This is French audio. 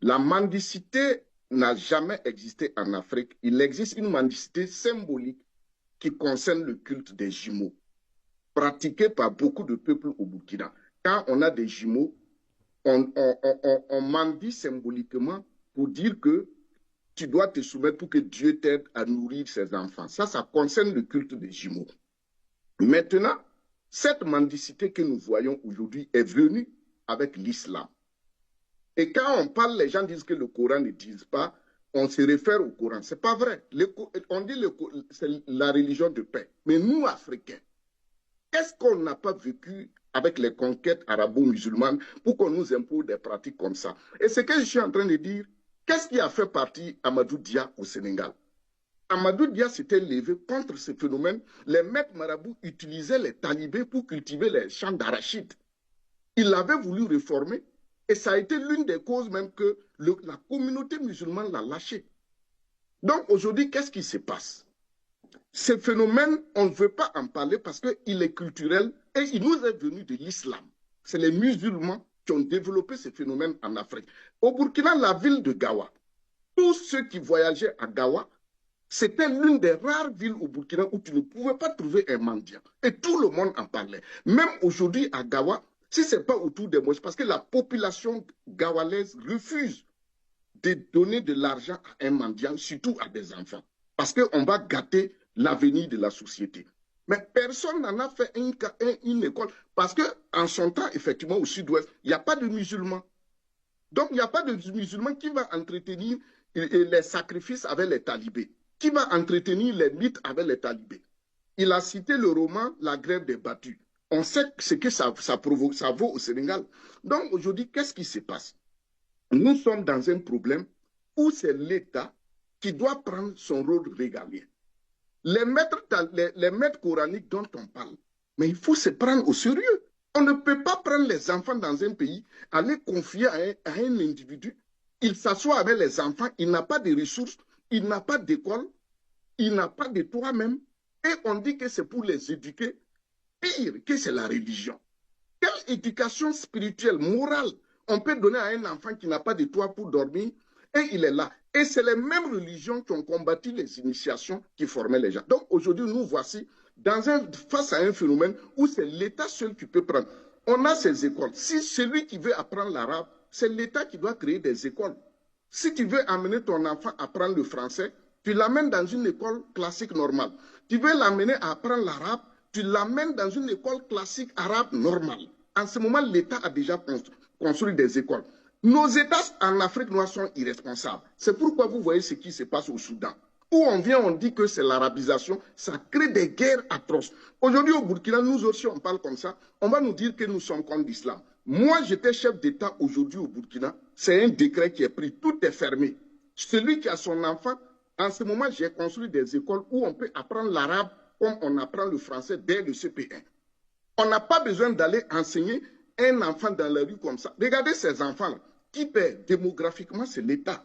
La mendicité n'a jamais existé en Afrique. Il existe une mendicité symbolique qui concerne le culte des jumeaux, pratiqué par beaucoup de peuples au Burkina. Quand on a des jumeaux, on mendie symboliquement pour dire que tu dois te soumettre pour que Dieu t'aide à nourrir ses enfants. Ça concerne le culte des jumeaux. Maintenant, cette mendicité que nous voyons aujourd'hui est venue avec l'islam. Et quand on parle, les gens disent que le Coran ne dit pas, on se réfère au Coran. Ce n'est pas vrai. On dit que c'est la religion de paix. Mais nous, Africains, qu'est-ce qu'on n'a pas vécu avec les conquêtes arabo-musulmanes pour qu'on nous impose des pratiques comme ça? Et ce que je suis en train de dire, qu'est-ce qui a fait partie Amadou Dia au Sénégal? Amadou Dia s'était levé contre ce phénomène. Les maîtres marabouts utilisaient les talibés pour cultiver les champs d'arachide. Il avait voulu réformer et ça a été l'une des causes même que la communauté musulmane l'a lâché. Donc aujourd'hui, qu'est-ce qui se passe? Ce phénomène, on ne veut pas en parler parce qu'il est culturel et il nous est venu de l'islam. C'est les musulmans qui ont développé ce phénomène en Afrique. Au Burkina, la ville de Gawa, tous ceux qui voyageaient à Gawa, c'était l'une des rares villes au Burkina où tu ne pouvais pas trouver un mendiant. Et tout le monde en parlait. Même aujourd'hui à Gawa, si ce n'est pas autour des mosquées, parce que la population gawalaise refuse de donner de l'argent à un mendiant, surtout à des enfants. Parce qu'on va gâter l'avenir de la société. Mais personne n'en a fait une école. Parce qu'en son temps, effectivement, au sud-ouest, il n'y a pas de musulmans. Donc, il n'y a pas de musulmans qui va entretenir les sacrifices avec les talibés, qui va entretenir les mythes avec les talibés. Il a cité le roman La grève des battus. On sait ce que ça vaut au Sénégal. Donc, aujourd'hui, qu'est-ce qui se passe? Nous sommes dans un problème où c'est l'État qui doit prendre son rôle régalien. Les maîtres coraniques dont on parle, mais il faut se prendre au sérieux. On ne peut pas prendre les enfants dans un pays, aller confier à un individu. Il s'assoit avec les enfants, il n'a pas de ressources, il n'a pas d'école, il n'a pas de toit même. Et on dit que c'est pour les éduquer. Pire que c'est la religion. Quelle éducation spirituelle, morale, on peut donner à un enfant qui n'a pas de toit pour dormir et il est là. Et c'est les mêmes religions qui ont combattu les initiations qui formaient les gens. Donc aujourd'hui, nous voici face à un phénomène où c'est l'État seul qui peut prendre. On a ces écoles. Si celui qui veut apprendre l'arabe, c'est l'État qui doit créer des écoles. Si tu veux amener ton enfant à apprendre le français, tu l'amènes dans une école classique normale. Tu veux l'amener à apprendre l'arabe, tu l'amènes dans une école classique arabe normale. En ce moment, l'État a déjà construit des écoles. Nos États en Afrique noire sont irresponsables. C'est pourquoi vous voyez ce qui se passe au Soudan. Où on vient, on dit que c'est l'arabisation, ça crée des guerres atroces. Aujourd'hui, au Burkina, nous aussi, on parle comme ça. On va nous dire que nous sommes contre l'islam. Moi, j'étais chef d'État aujourd'hui au Burkina. C'est un décret qui est pris. Tout est fermé. Celui qui a son enfant, en ce moment, j'ai construit des écoles où on peut apprendre l'arabe comme on apprend le français dès le CP1. On n'a pas besoin d'aller enseigner un enfant dans la rue comme ça. Regardez ces enfants-là. Qui paie démographiquement, c'est l'État.